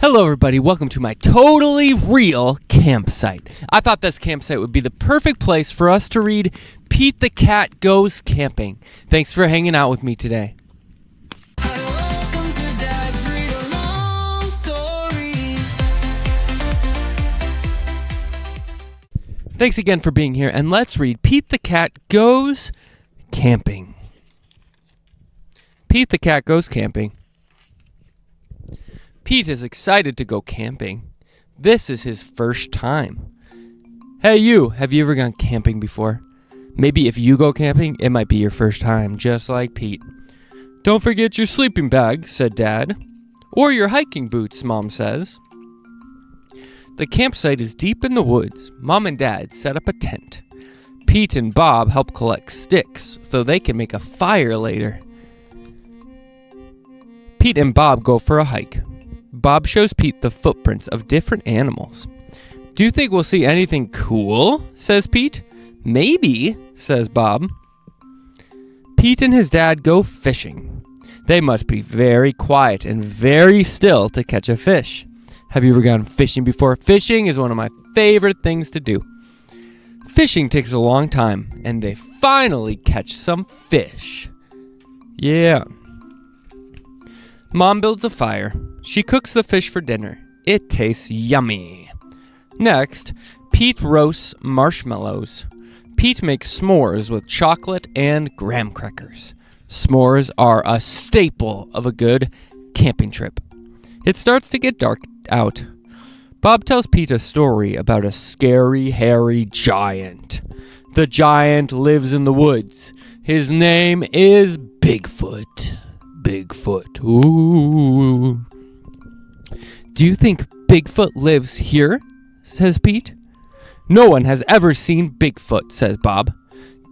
Hello everybody, welcome to my totally real campsite. I thought this campsite would be the perfect place for us to read Pete the Cat Goes Camping. Thanks for hanging out with me today. Thanks again for being here, and let's read Pete the Cat Goes Camping. Pete the Cat Goes Camping. Pete is excited to go camping. This is his first time. Hey you, have you ever gone camping before? Maybe if you go camping, it might be your first time, just like Pete. Don't forget your sleeping bag, said Dad. Or your hiking boots, Mom says. The campsite is deep in the woods. Mom and Dad set up a tent. Pete and Bob help collect sticks so they can make a fire later. Pete and Bob go for a hike. Bob shows Pete the footprints of different animals. Do you think we'll see anything cool? Says Pete. Maybe, says Bob. Pete and his dad go fishing. They must be very quiet and very still to catch a fish. Have you ever gone fishing before? Fishing is one of my favorite things to do. Fishing takes a long time, and they finally catch some fish. Yeah. Mom builds a fire. She cooks the fish for dinner. It tastes yummy. Next, Pete roasts marshmallows. Pete makes s'mores with chocolate and graham crackers. S'mores are a staple of a good camping trip. It starts to get dark out. Bob tells Pete a story about a scary, hairy giant. The giant lives in the woods. His name is Bigfoot. Bigfoot. Ooh. Do you think Bigfoot lives here? Says Pete. No one has ever seen Bigfoot, says Bob.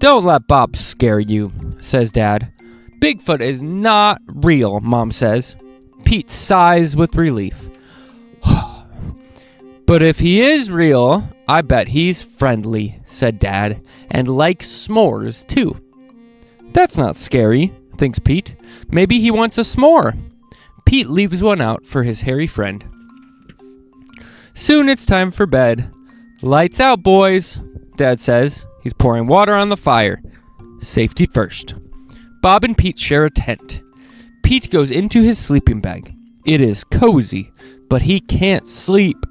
Don't let Bob scare you, says Dad. Bigfoot is not real, Mom says. Pete sighs with relief. But if he is real, I bet he's friendly, said Dad, and likes s'mores too. That's not scary, thinks Pete. Maybe he wants a s'more. Pete leaves one out for his hairy friend. Soon it's time for bed. Lights out, boys, Dad says. He's pouring water on the fire. Safety first. Bob and Pete share a tent. Pete goes into his sleeping bag. It is cozy, but he can't sleep.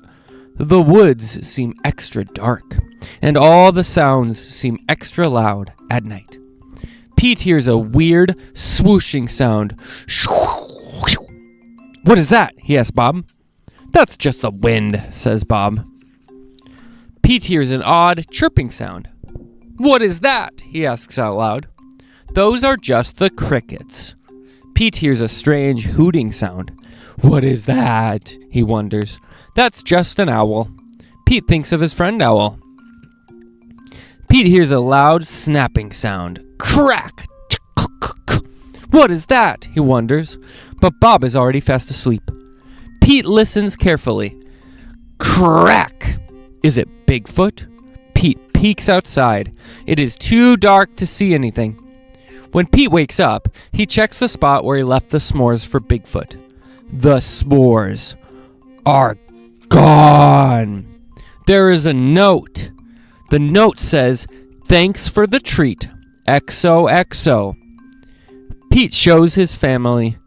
The woods seem extra dark, and all the sounds seem extra loud at night. Pete hears a weird swooshing sound. What is that? He asks Bob. That's just the wind, says Bob. Pete hears an odd chirping sound. What is that? He asks out loud. Those are just the crickets. Pete hears a strange hooting sound. What is that? He wonders. That's just an owl. Pete thinks of his friend Owl. Pete hears a loud snapping sound. Crack! What is that? He wonders. But Bob is already fast asleep. Pete listens carefully. Crack! Is it Bigfoot? Pete peeks outside. It is too dark to see anything. When Pete wakes up, he checks the spot where he left the s'mores for Bigfoot. The s'mores are gone. There is a note. The note says, "Thanks for the treat. XOXO." Pete shows his family.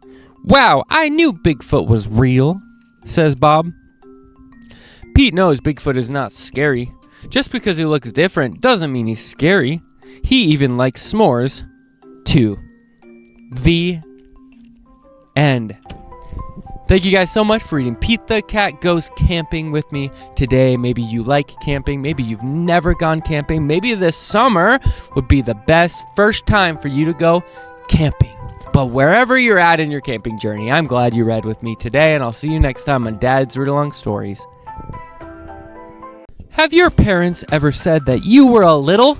Wow, I knew Bigfoot was real, says Bob. Pete knows Bigfoot is not scary. Just because he looks different doesn't mean he's scary. He even likes s'mores, too. The end. Thank you guys so much for reading Pete the Cat Goes Camping with me today. Maybe you like camping. Maybe you've never gone camping. Maybe this summer would be the best first time for you to go camping. But wherever you're at in your camping journey, I'm glad you read with me today, and I'll see you next time on Dad's Read Along Stories. Have your parents ever said that you were a little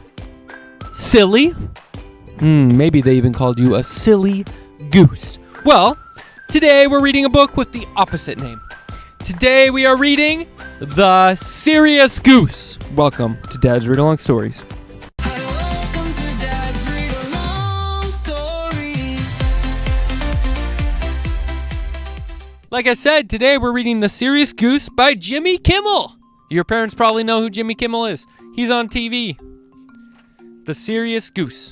silly? Maybe they even called you a silly goose. Well, today we're reading a book with the opposite name. Today we are reading The Serious Goose. Welcome to Dad's Read Along Stories. Like I said, today we're reading The Serious Goose by Jimmy Kimmel. Your parents probably know who Jimmy Kimmel is. He's on TV. The Serious Goose.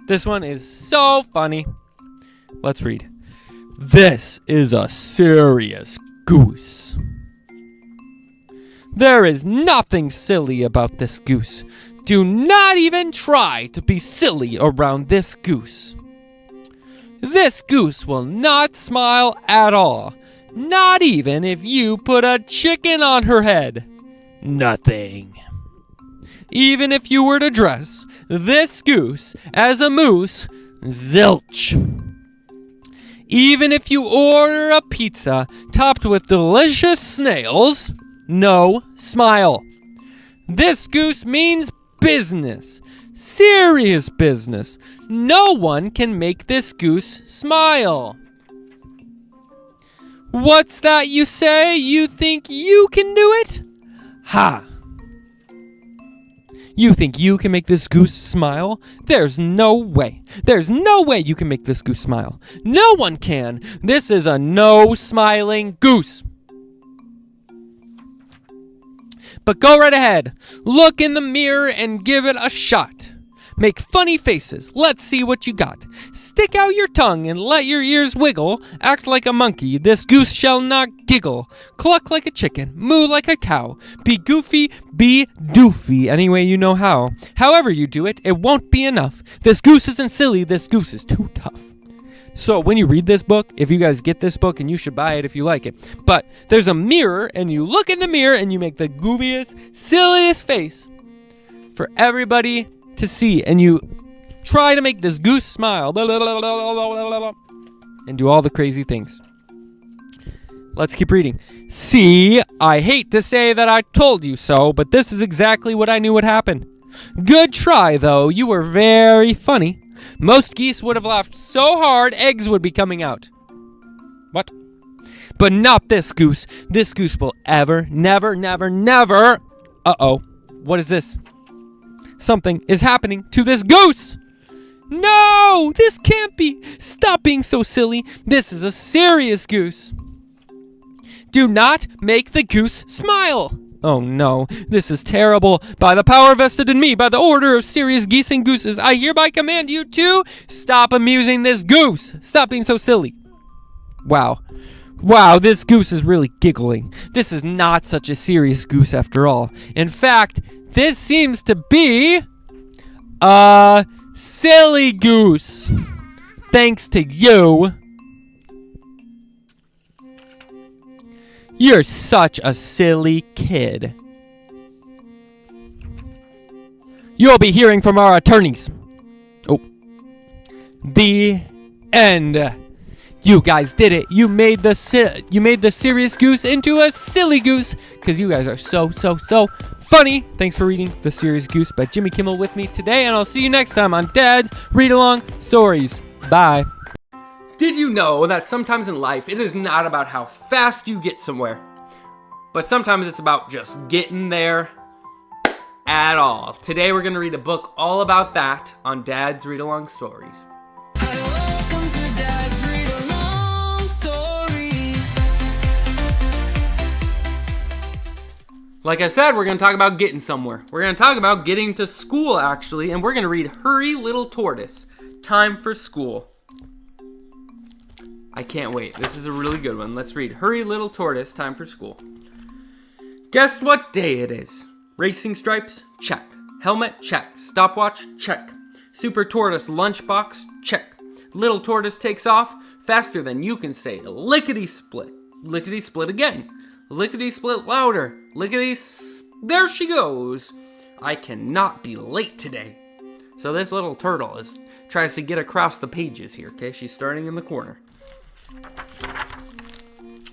This one is so funny. Let's read. This is a serious goose. There is nothing silly about this goose. Do not even try to be silly around this goose. This goose will not smile at all. Not even if you put a chicken on her head. Nothing. Even if you were to dress this goose as a moose, zilch. Even if you order a pizza topped with delicious snails, no smile. This goose means business. Serious business. No one can make this goose smile. What's that you say? You think you can do it? Ha! You think you can make this goose smile? There's no way. There's no way you can make this goose smile. No one can. This is a no smiling goose. But go right ahead. Look in the mirror and give it a shot. Make funny faces. Let's see what you got. Stick out your tongue and let your ears wiggle. Act like a monkey. This goose shall not giggle. Cluck like a chicken. Moo like a cow. Be goofy. Be doofy. Any way you know how. However you do it, it won't be enough. This goose isn't silly. This goose is too tough. So when you read this book, if you guys get this book, and you should buy it if you like it, but there's a mirror, and you look in the mirror, and you make the goofiest, silliest face for everybody to see, and you try to make this goose smile, and do all the crazy things. Let's keep reading. See, I hate to say that I told you so, but this is exactly what I knew would happen. Good try, though. You were very funny. Most geese would have laughed so hard, eggs would be coming out. What? But not this goose. This goose will never. Uh-oh. What is this? Something is happening to this goose. No, this can't be. Stop being so silly. This is a serious goose. Do not make the goose smile. Oh no, this is terrible. By the power vested in me, by the order of serious geese and gooses, I hereby command you to stop amusing this goose. Stop being so silly. Wow, this goose is really giggling. This is not such a serious goose after all. In fact, this seems to be a silly goose. Thanks to you. You're such a silly kid. You'll be hearing from our attorneys. Oh. The end. You guys did it. You made the serious goose into a silly goose because you guys are so funny. Thanks for reading The Serious Goose by Jimmy Kimmel with me today, and I'll see you next time on Dad's Read Along Stories. Bye. Did you know that sometimes in life it is not about how fast you get somewhere, but sometimes it's about just getting there at all? Today we're going to read a book all about that on Dad's Read Along Stories. Welcome to Dad's Read Along Stories. Like I said, we're going to talk about getting somewhere. We're going to talk about getting to school, actually, and we're going to read Hurry Little Tortoise, Time for School. I can't wait. This is a really good one. Let's read Hurry Little Tortoise, Time for School. Guess what day it is? Racing stripes? Check. Helmet? Check. Stopwatch? Check. Super Tortoise lunchbox? Check. Little Tortoise takes off faster than you can say lickety-split. Lickety-split again. Lickety-split louder. There she goes. I cannot be late today. So this little turtle tries to get across the pages here, okay? She's starting in the corner.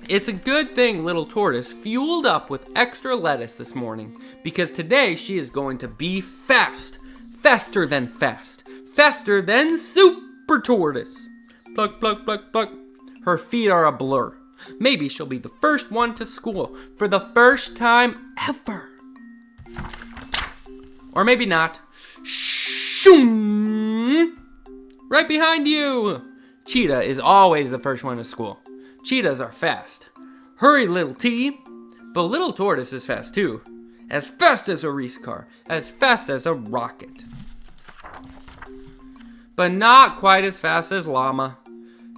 It's a good thing Little Tortoise fueled up with extra lettuce this morning, because today she is going to be fast. Faster than fast. Faster than Super Tortoise. Pluck, pluck, pluck, pluck. Her feet are a blur. Maybe she'll be the first one to school for the first time ever. Or maybe not. Shoom! Right behind you. Cheetah is always the first one to school. Cheetahs are fast. Hurry, little T. But little Tortoise is fast too. As fast as a race car. As fast as a rocket. But not quite as fast as Llama.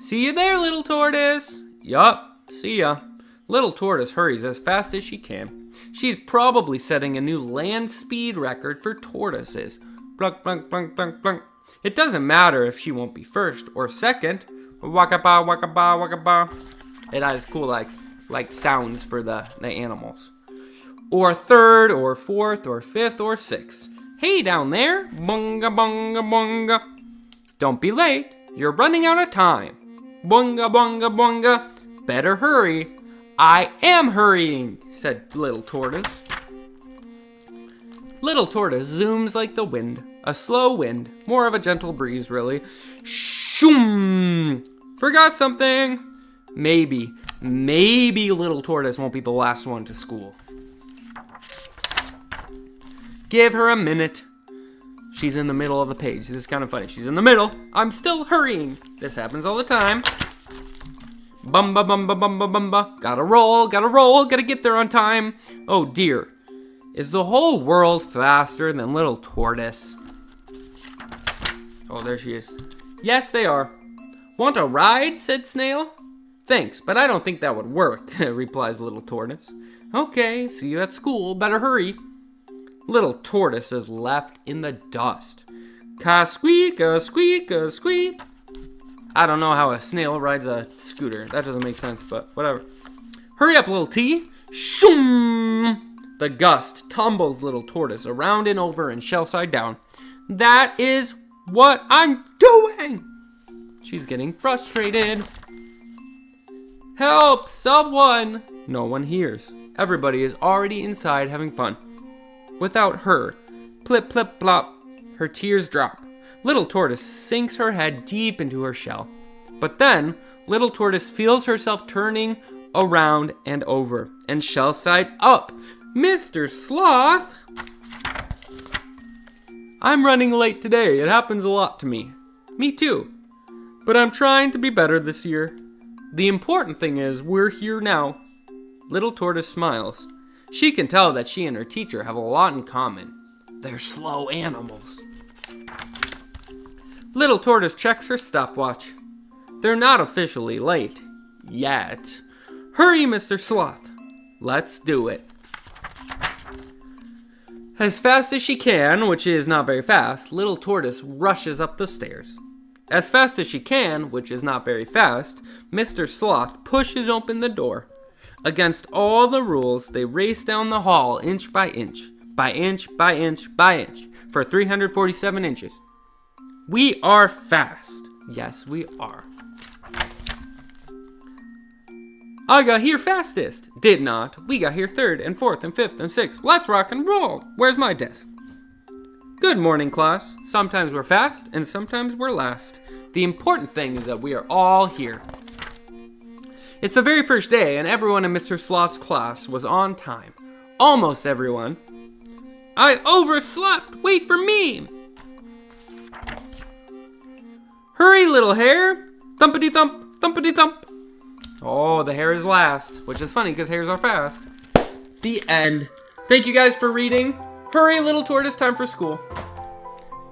See you there, little Tortoise. Yup, see ya. Little Tortoise hurries as fast as she can. She's probably setting a new land speed record for tortoises. Blunk, blunk, blunk, blunk, blunk. It doesn't matter if she won't be first or second. Waka ba, waka ba, waka ba. It has cool like sounds for the animals. Or third, or fourth, or fifth, or sixth. Hey down there, bunga bunga bunga. Don't be late, you're running out of time. Bunga bunga bunga. Better hurry. I am hurrying, said little Tortoise. Little Tortoise zooms like the wind. A slow wind, more of a gentle breeze really. Shoom! Forgot something. Maybe little Tortoise won't be the last one to school. Give her a minute. She's in the middle of the page. This is kind of funny. She's in the middle. I'm still hurrying. This happens all the time. Bumba, bumba, bumba, bumba. Gotta roll, gotta get there on time. Oh dear. Is the whole world faster than little Tortoise? Oh, there she is. Yes, they are. Want a ride? Said Snail. Thanks, but I don't think that would work, replies little Tortoise. Okay, see you at school. Better hurry. Little Tortoise is left in the dust. Ka-squeak, squeak, squeak. I don't know how a snail rides a scooter. That doesn't make sense, but whatever. Hurry up, little T. Shoom! The gust tumbles little Tortoise around and over and shell side down. That is what I'm doing! She's getting frustrated. Help! Someone! No one hears. Everybody is already inside having fun. Without her, plip, plip, plop, her tears drop. Little Tortoise sinks her head deep into her shell. But then, little Tortoise feels herself turning around and over, and shell side up. Mr. Sloth! I'm running late today. It happens a lot to me. Me too. But I'm trying to be better this year. The important thing is, we're here now. Little Tortoise smiles. She can tell that she and her teacher have a lot in common. They're slow animals. Little Tortoise checks her stopwatch. They're not officially late. Yet. Hurry, Mr. Sloth. Let's do it. As fast as she can, which is not very fast, little Tortoise rushes up the stairs. As fast as she can, which is not very fast, Mr. Sloth pushes open the door. Against all the rules, they race down the hall inch by inch, by inch, by inch, by inch, for 347 inches. We are fast. Yes, we are. I got here fastest. Did not. We got here third and fourth and fifth and sixth. Let's rock and roll. Where's my desk? Good morning, class. Sometimes we're fast and sometimes we're last. The important thing is that we are all here. It's the very first day and everyone in Mr. Sloth's class was on time. Almost everyone. I overslept. Wait for me. Hurry, little hare. Thumpity thump, thumpity thump. Oh, the hare is last, which is funny because hares are fast. The end. Thank you guys for reading. Hurry, little Tortoise, time for school.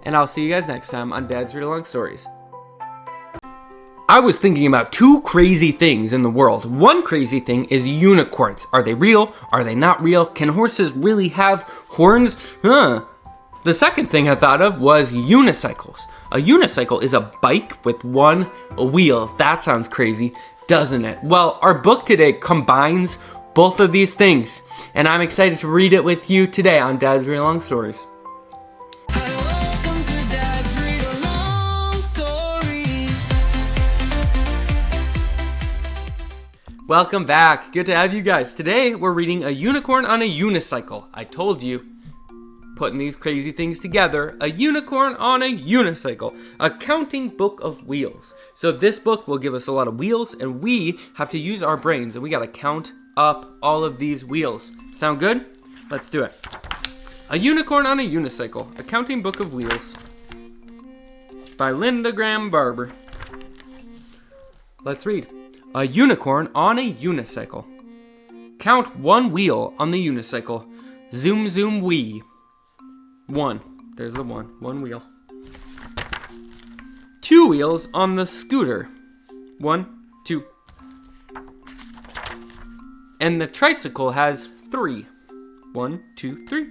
And I'll see you guys next time on Dad's Read Along Stories. I was thinking about two crazy things in the world. One crazy thing is unicorns. Are they real? Are they not real? Can horses really have horns? The second thing I thought of was unicycles. A unicycle is a bike with one wheel. That sounds crazy, doesn't it? Well, our book today combines both of these things, and I'm excited to read it with you today on Dad's Read Along Stories. Welcome to Dad's Read Along Stories. Welcome back. Good to have you guys. Today, we're reading A Unicorn on a Unicycle. I told you. Putting these crazy things together, A Unicorn on a Unicycle, a counting book of wheels. So this book will give us a lot of wheels, and we have to use our brains, and we gotta count up all of these wheels. Sound good? Let's do it. A Unicorn on a Unicycle, a counting book of wheels, by Linda Graham Barber. Let's read. A unicorn on a unicycle. Count one wheel on the unicycle. Zoom, zoom, wee. One. There's the one. One wheel. Two wheels on the scooter. One, two. And the tricycle has three. One, two, three.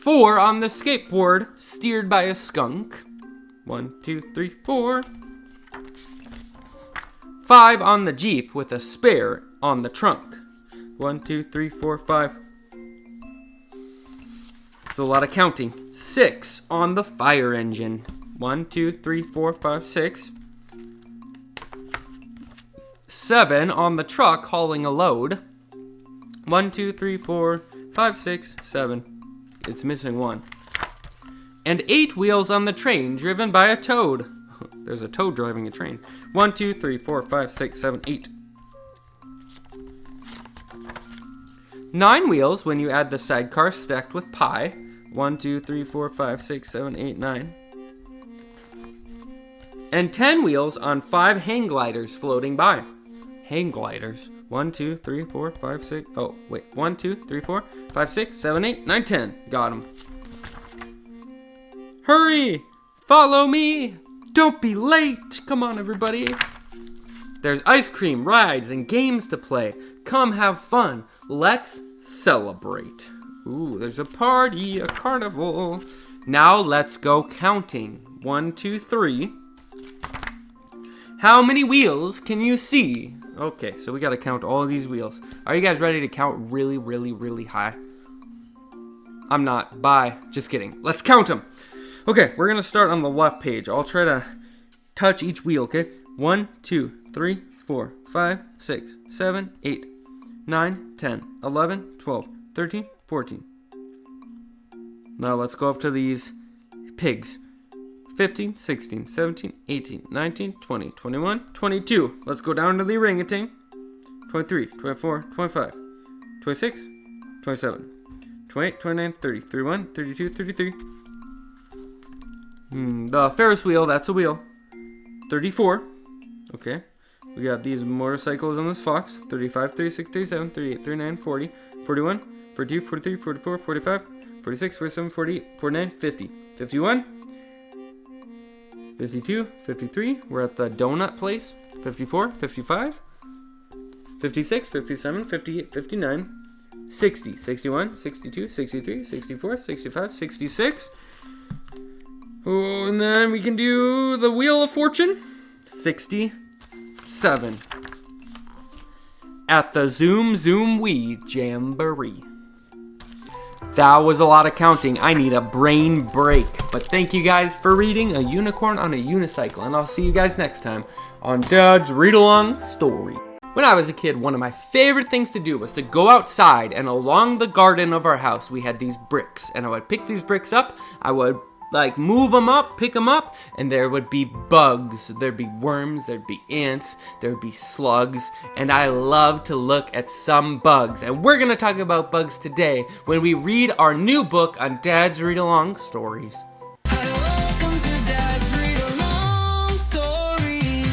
Four on the skateboard, steered by a skunk. One, two, three, four. Five on the Jeep with a spare on the trunk. One, two, three, four, five. It's a lot of counting. Six on the fire engine. One, two, three, four, five, six. Seven on the truck hauling a load. One, two, three, four, five, six, seven. It's missing one. And eight wheels on the train driven by a toad. There's a toad driving a train. One, two, three, four, five, six, seven, eight. 9 wheels when you add the sidecar stacked with pie. 1, 2, 3, 4, 5, 6, 7, 8, 9. And 10 wheels on 5 hang gliders floating by. Hang gliders. 1, 2, 3, 4, 5, 6. Oh, wait. 1, 2, 3, 4, 5, 6, 7, 8, 9, 10. Got them. Hurry! Follow me! Don't be late! Come on, everybody. There's ice cream, rides, and games to play. Come have fun. Let's celebrate. Ooh, there's a party, a carnival. Now let's go counting. 1, 2, 3. How many wheels can you see? Okay, so we gotta count all of these wheels. Are you guys ready to count really, really, really high? I'm not. Bye. Just kidding. Let's count them. Okay, we're gonna start on the left page. I'll try to touch each wheel, okay? 1, 2, 3, 4, 5, 6, 7, 8, 9, 10, 11, 12, 13, 14. Now let's go up to these pigs. 15, 16, 17, 18, 19, 20, 21, 22. Let's go down to the orangutan. 23, 24, 25, 26, 27, 28, 29, 30, 31, 32, 33. The Ferris wheel, that's a wheel. 34. Okay. We got these motorcycles on this fox. 35, 36, 37, 38, 39, 40, 41, 42, 43, 44, 45, 46, 47, 48, 49, 50. 51. 52, 53. We're at the donut place. 54, 55, 56, 57, 58, 59, 60, 61, 62, 63, 64, 65, 66. Oh, and then we can do the Wheel of Fortune. 67. At the Zoom Zoom Wee Jamboree. That was a lot of counting. I need a brain break. But thank you guys for reading A Unicorn on a Unicycle. And I'll see you guys next time on Dad's Read-Along Story. When I was a kid, one of my favorite things to do was to go outside, and along the garden of our house, we had these bricks. And I would pick these bricks up. I would move them up, pick them up, and there would be bugs, there'd be worms, there'd be ants, there'd be slugs, and I love to look at some bugs. And we're gonna talk about bugs today when we read our new book on Dad's Read-Along Stories. Welcome to Dad's Read-Along Stories.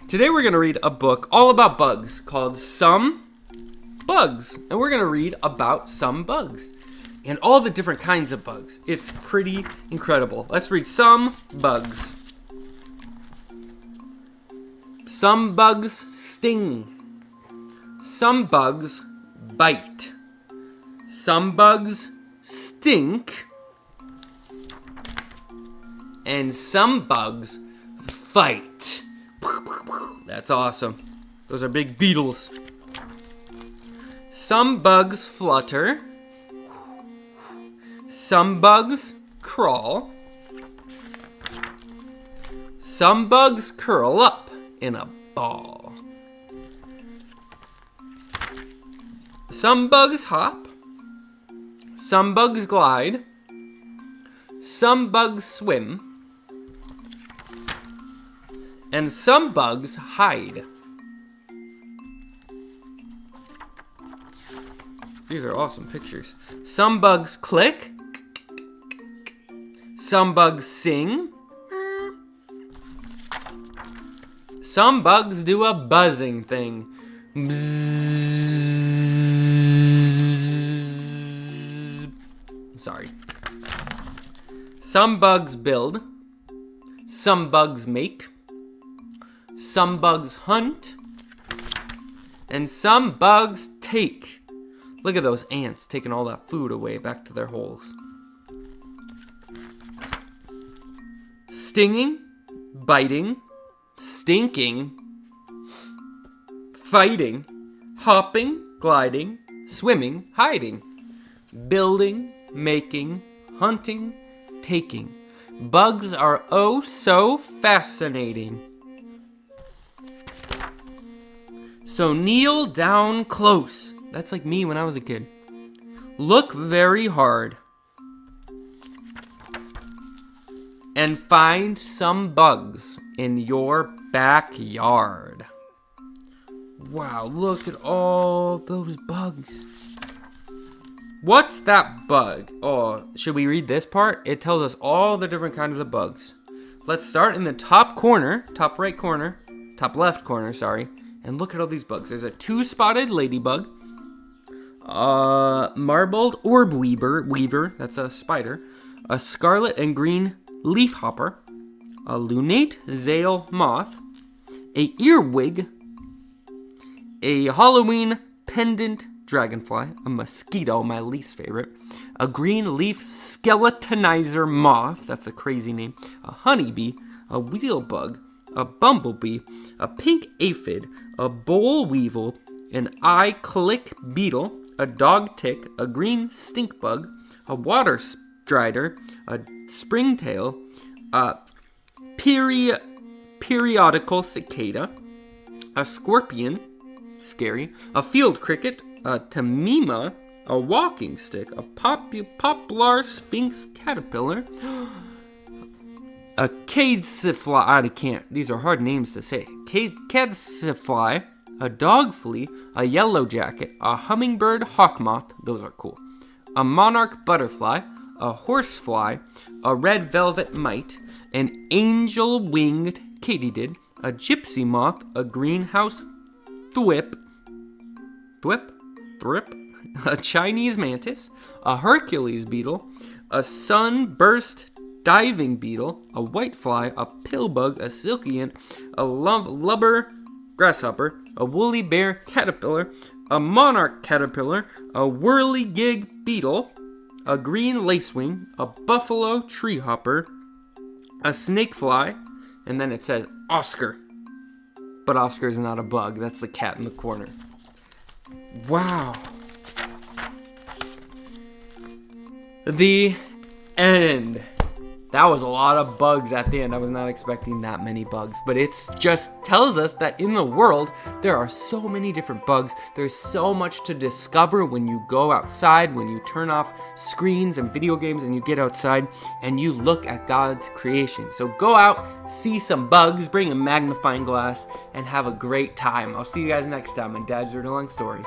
Today we're gonna read a book all about bugs called Some Bugs, and we're gonna read about some bugs. And all the different kinds of bugs. It's pretty incredible. Let's read Some Bugs. Some bugs sting. Some bugs bite. Some bugs stink. And some bugs fight. That's awesome. Those are big beetles. Some bugs flutter. Some bugs crawl. Some bugs curl up in a ball. Some bugs hop. Some bugs glide. Some bugs swim. And some bugs hide. These are awesome pictures. Some bugs click. Some bugs sing. Some bugs do a buzzing thing. Bzzz. Sorry. Some bugs build. Some bugs make. Some bugs hunt. And some bugs take. Look at those ants taking all that food away back to their holes. Stinging, biting, stinking, fighting, hopping, gliding, swimming, hiding, building, making, hunting, taking. Bugs are oh so fascinating. So kneel down close. That's like me when I was a kid. Look very hard. And find some bugs in your backyard. Wow, look at all those bugs. What's that bug? Oh, should we read this part? It tells us all the different kinds of bugs. Let's start in the top corner, top right corner, top left corner, sorry. And look at all these bugs. There's a two-spotted ladybug. Marbled orb weaver, that's a spider. A scarlet and green leafhopper, a lunate zeal moth, a earwig, a Halloween pendant dragonfly, a mosquito, my least favorite, a green leaf skeletonizer moth, that's a crazy name, a honeybee, a wheel bug, a bumblebee, a pink aphid, a boll weevil, an eye click beetle, a dog tick, a green stink bug, a water strider, a springtail, a periodical cicada, a scorpion, scary, a field cricket, a tamima, a walking stick, a poplar sphinx caterpillar, a caddisfly, these are hard names to say, caddisfly, a dog flea, a yellow jacket, a hummingbird hawkmoth, those are cool, a monarch butterfly, a horsefly, a red velvet mite, an angel-winged katydid, a gypsy moth, a greenhouse thrip, a Chinese mantis, a Hercules beetle, a sunburst diving beetle, a whitefly, a pillbug, a silky ant, a lubber grasshopper, a woolly bear caterpillar, a monarch caterpillar, a whirligig beetle, a green lacewing, a buffalo treehopper, a snakefly, and then it says Oscar. But Oscar is not a bug, that's the cat in the corner. Wow. The end. That was a lot of bugs at the end. I was not expecting that many bugs, but it just tells us that in the world, there are so many different bugs. There's so much to discover when you go outside, when you turn off screens and video games and you get outside and you look at God's creation. So go out, see some bugs, bring a magnifying glass, and have a great time. I'll see you guys next time on Dad's Read Along Stories.